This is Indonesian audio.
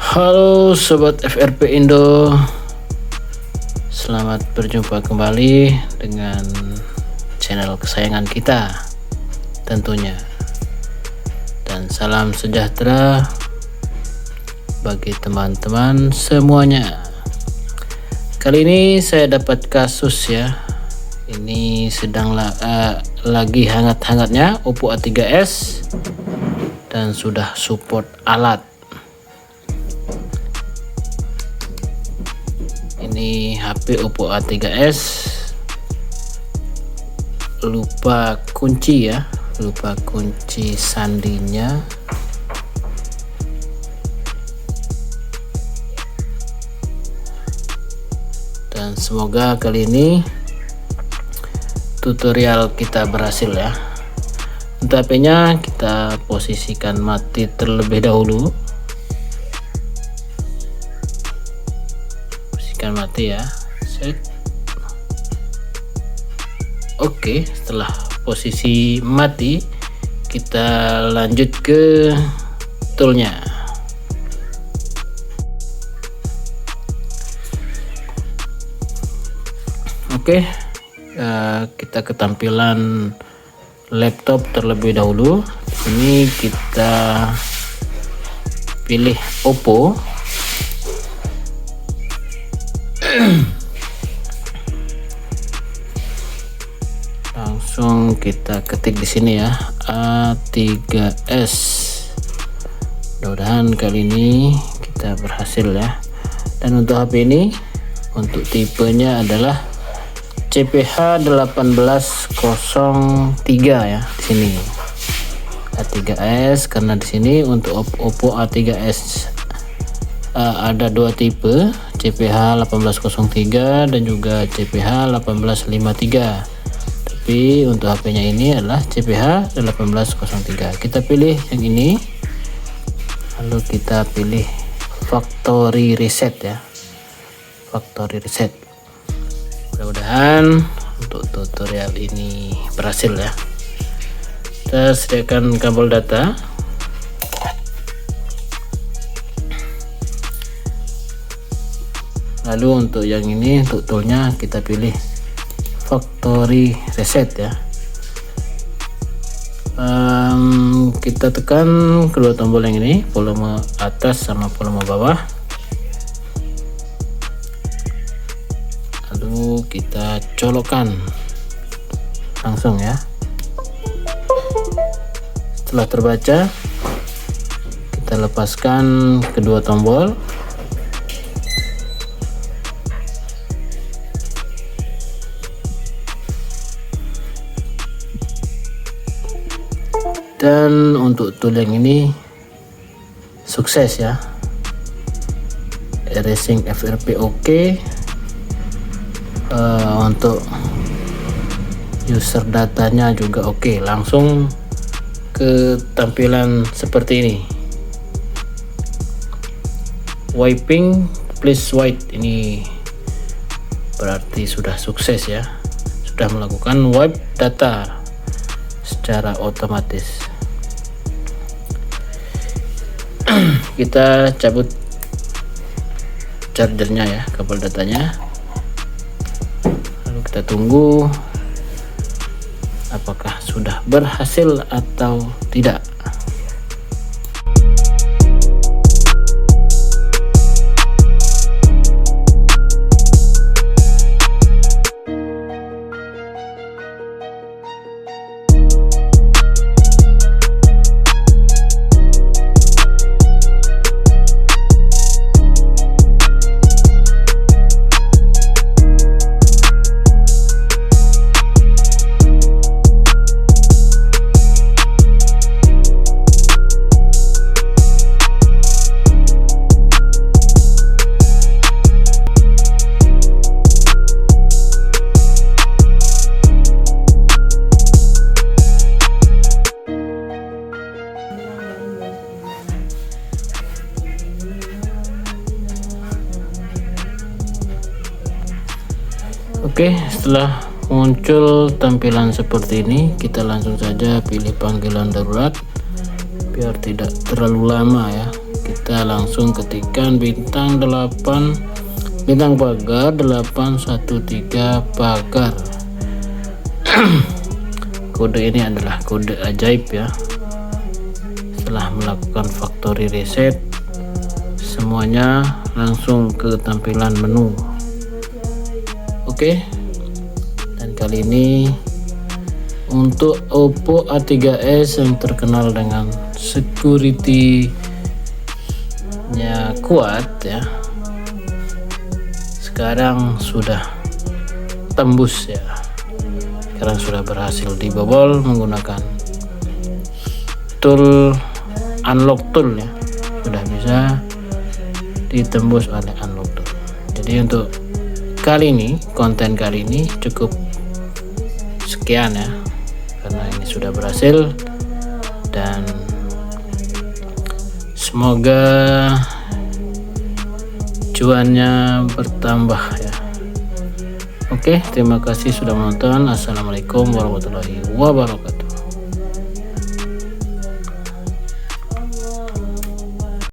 Halo Sobat FRP Indo, selamat berjumpa kembali dengan channel kesayangan kita tentunya. Dan salam sejahtera bagi teman-teman semuanya. Kali ini saya dapat kasus ya. Ini sedang lagi hangat-hangatnya Oppo A3s dan sudah support alat. Ini HP Oppo A3s lupa kunci ya, lupa kunci sandinya. Dan semoga kali ini tutorial kita berhasil ya. Untuk HP-nya kita posisikan mati terlebih dahulu. Posisikan mati ya. Set. Oke, setelah posisi mati kita lanjut ke toolnya. Oke, kita ke tampilan laptop terlebih dahulu. Ini kita pilih Oppo. Langsung kita ketik di sini ya, A3s. Mudah-mudahan kali ini kita berhasil ya. Dan untuk HP ini, untuk tipenya adalah CPH 1803 ya di sini. A3s karena di sini untuk Oppo A3s ada dua tipe, CPH 1803 dan juga CPH 1853. Tapi untuk HP-nya ini adalah CPH 1803. Kita pilih yang ini. Lalu kita pilih factory reset ya. Factory reset. Mudah-mudahan untuk tutorial ini berhasil ya. Kita sediakan kabel data. Lalu untuk yang ini, untuk toolnya kita pilih factory reset ya. Kita tekan kedua tombol yang ini, volume atas sama volume bawah. Lalu kita colokkan langsung ya. Setelah terbaca, kita lepaskan kedua tombol. Dan untuk tool yang ini sukses ya. Erasing FRP oke. Untuk user datanya juga oke. Langsung ke tampilan seperti ini. Wiping please white, ini berarti sudah sukses ya. Sudah melakukan wipe data secara otomatis. Kita cabut chargernya ya, kabel datanya. Lalu kita tunggu apakah sudah berhasil atau tidak. Oke, setelah muncul tampilan seperti ini, kita langsung saja pilih panggilan darurat biar tidak terlalu lama ya. kita langsung ketikkan bintang 8 bintang pagar 813 pagar. Kode ini adalah kode ajaib ya. Setelah melakukan factory reset, semuanya langsung ke tampilan menu. Oke, dan kali ini untuk Oppo A3s yang terkenal dengan security-nya kuat ya, sekarang sudah tembus ya. Sekarang sudah berhasil dibobol menggunakan tool unlock tool ya, sudah bisa ditembus oleh unlock tool. Jadi untuk kali ini, konten kali ini cukup sekian ya, karena ini sudah berhasil, dan semoga cuannya bertambah ya. Oke, terima kasih sudah menonton. Assalamualaikum warahmatullahi wabarakatuh.